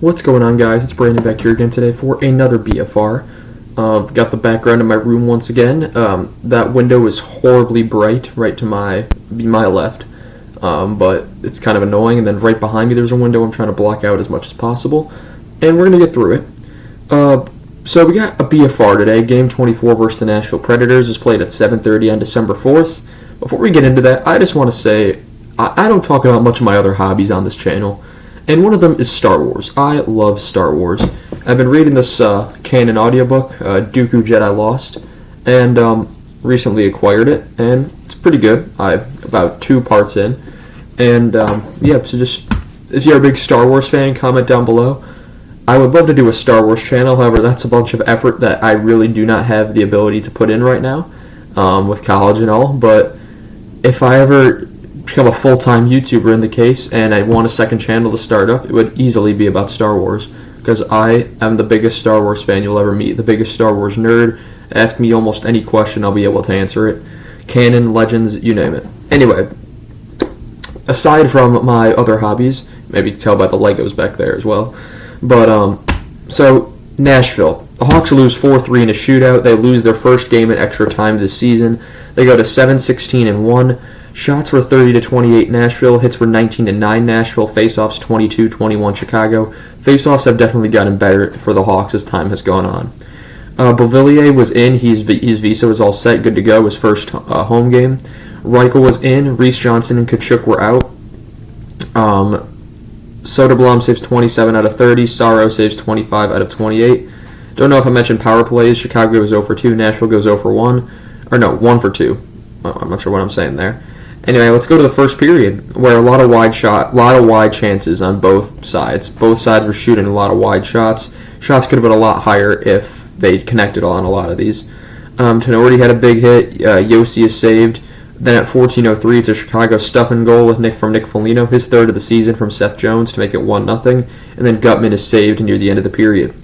What's going on, guys? It's Brandon back here again today for another BFR. Got the background in my room once again. That window is horribly bright right to my left, but it's kind of annoying. And then right behind me there's a window I'm trying to block out as much as possible, and we're going to get through it. So we got a BFR today. Game 24 versus the Nashville Predators is played at 7:30 on December 4th. Before we get into that, I just want to say I don't talk about much of my other hobbies on this channel. And one of them is Star Wars. I love Star Wars. I've been reading this canon audiobook, Dooku Jedi Lost, and recently acquired it, and it's pretty good. I'm about 2 parts in. And so just, if you're a big Star Wars fan, comment down below. I would love to do a Star Wars channel, however, that's a bunch of effort that I really do not have the ability to put in right now, with college and all. But if I ever become a full-time YouTuber in the case, and I want a second channel to start up, it would easily be about Star Wars, because I am the biggest Star Wars fan you'll ever meet, the biggest Star Wars nerd. Ask me almost any question, I'll be able to answer it. Canon, Legends, you name it. Anyway, aside from my other hobbies, maybe you can tell by the Legos back there as well, but, so, Nashville. The Hawks lose 4-3 in a shootout. They lose their first game in extra time this season. They go to 7-16-1. Shots were 30-28 Nashville. Hits were 19-9 Nashville. Faceoffs 22-21 Chicago. Faceoffs have definitely gotten better for the Hawks as time has gone on. Beauvillier was in. His visa was all set, good to go. His first home game. Reichel was in. Reese Johnson and Kachuk were out. Soderblom saves 27 out of 30. Saro saves 25 out of 28. Don't know if I mentioned power plays. Chicago goes 0 for 2. Nashville goes 0 for 1. Or no, 1 for 2. I'm not sure what I'm saying there. Anyway, let's go to the first period, where a lot of wide chances on both sides. Both sides were shooting a lot of wide shots. Shots could have been a lot higher if they'd connected on a lot of these. Tenorti had a big hit. Yossi is saved. Then at 14:03, it's a Chicago stuffing goal with Nick Foligno, his third of the season from Seth Jones to make it 1-0. And then Gutman is saved near the end of the period.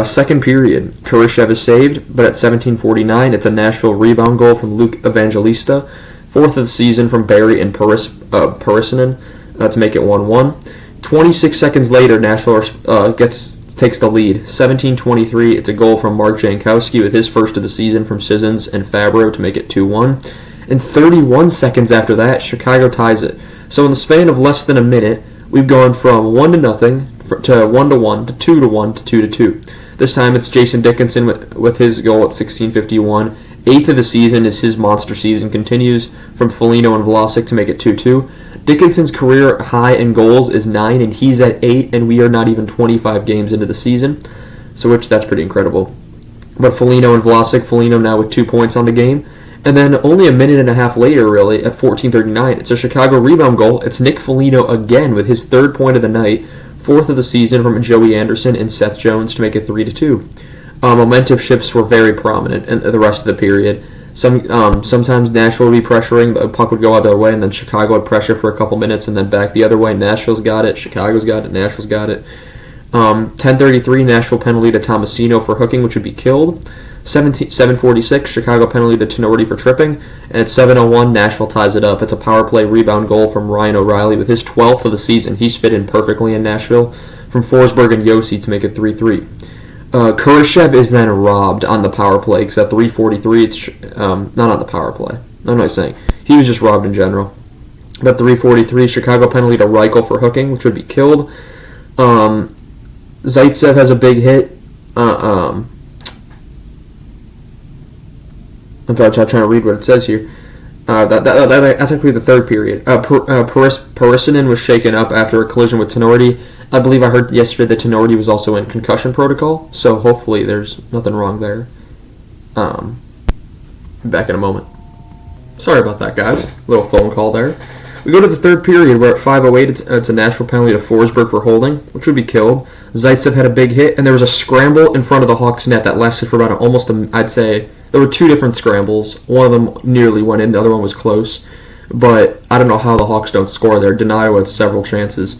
Second period, Kurashev is saved, but at 17:49, it's a Nashville rebound goal from Luke Evangelista, fourth of the season from Barry and Parisanen to make it 1-1. 26 seconds later, Nashville takes the lead. 17:23, it's a goal from Mark Jankowski with his first of the season from Sissons and Fabro to make it 2-1. And 31 seconds after that, Chicago ties it. So in the span of less than a minute, we've gone from 1-0 to 1-1 to 2-1 to 2-2. This time it's Jason Dickinson with his goal at 16:51. Eighth of the season as his monster season continues from Foligno and Vlasic to make it 2-2. Dickinson's career high in goals is 9, and he's at 8, and we are not even 25 games into the season, so that's pretty incredible. But Foligno and Vlasic, Foligno now with 2 points on the game. And then only a minute and a half later, really, at 14:39, it's a Chicago rebound goal. It's Nick Foligno again with his third point of the night, fourth of the season from Joey Anderson and Seth Jones to make it 3-2. Momentum shifts were very prominent in the rest of the period. Sometimes Nashville would be pressuring, the puck would go out their way, and then Chicago would pressure for a couple minutes, and then back the other way. Nashville's got it, Chicago's got it, Nashville's got it. 10:33, Nashville penalty to Tomasino for hooking, which would be killed. 7:46, Chicago penalty to Tenorti for tripping, and at 7:01, Nashville ties it up. It's a power play rebound goal from Ryan O'Reilly with his 12th of the season. He's fit in perfectly in Nashville from Forsberg and Yossi to make it 3-3. Kurashev is then robbed on the power play because at 3:43, it's not on the power play. I'm not saying he was just robbed in general. But 3:43, Chicago penalty to Reichel for hooking, which would be killed. Zaitsev has a big hit. I'm trying to read what it says here. That's actually the third period. Parisanen was shaken up after a collision with Tenorti. I believe I heard yesterday that Tenorti was also in concussion protocol, so hopefully there's nothing wrong there. Back in a moment. Sorry about that, guys. Little phone call there. We go to the third period where at 5:08 it's a Nashville penalty to Forsberg for holding, which would be killed. Zaitsev had a big hit, and there was a scramble in front of the Hawks net that lasted for about I'd say, there were 2 different scrambles. One of them nearly went in, the other one was close. But I don't know how the Hawks don't score there. Donato had several chances.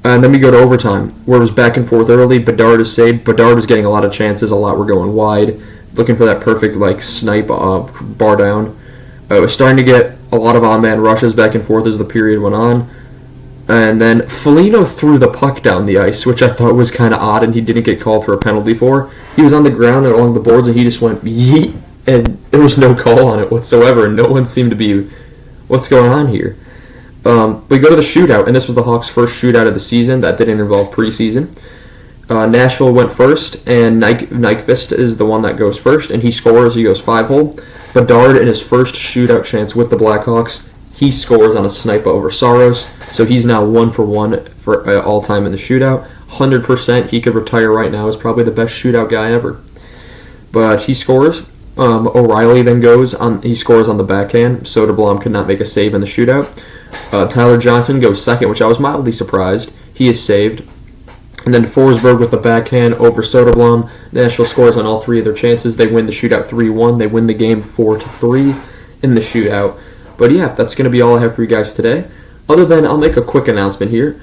And then we go to overtime, where it was back and forth early. Bedard is saved. Bedard was getting a lot of chances. A lot were going wide, looking for that perfect snipe bar down. It was starting to get a lot of on-man rushes back and forth as the period went on. And then Foligno threw the puck down the ice, which I thought was kind of odd, and he didn't get called for a penalty for. He was on the ground and along the boards, and he just went yeet, and there was no call on it whatsoever, and no one seemed to be, what's going on here? We go to the shootout, and this was the Hawks' first shootout of the season. That didn't involve preseason. Nashville went first, and Nyquist is the one that goes first, and he scores. He goes 5-hole. Bedard, in his first shootout chance with the Blackhawks, he scores on a snipe over Saros, so he's now 1-for-1 for all time in the shootout. 100%, he could retire right now as probably the best shootout guy ever. But he scores. O'Reilly then he scores on the backhand. Soderblom could not make a save in the shootout. Tyler Johnson goes second, which I was mildly surprised. He is saved. And then Forsberg with the backhand over Soderblom. Nashville scores on all three of their chances. They win the shootout 3-1. They win the game 4-3 in the shootout. But yeah, that's going to be all I have for you guys today. Other than, I'll make a quick announcement here.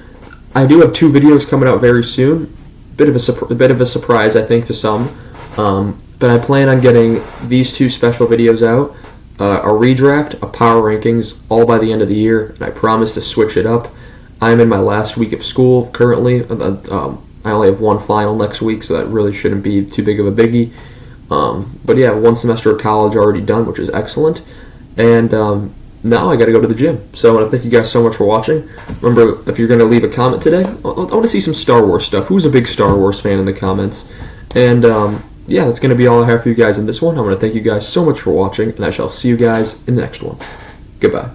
I do have 2 videos coming out very soon. Bit of a surprise, I think, to some. But I plan on getting these 2 special videos out. A redraft, a power rankings, all by the end of the year. And I promise to switch it up. I'm in my last week of school currently. I only have 1 final next week, so that really shouldn't be too big of a biggie. But yeah, 1 semester of college already done, which is excellent. And now I got to go to the gym. So I want to thank you guys so much for watching. Remember, if you're going to leave a comment today, I want to see some Star Wars stuff. Who's a big Star Wars fan in the comments? And yeah, that's going to be all I have for you guys in this one. I want to thank you guys so much for watching, and I shall see you guys in the next one. Goodbye.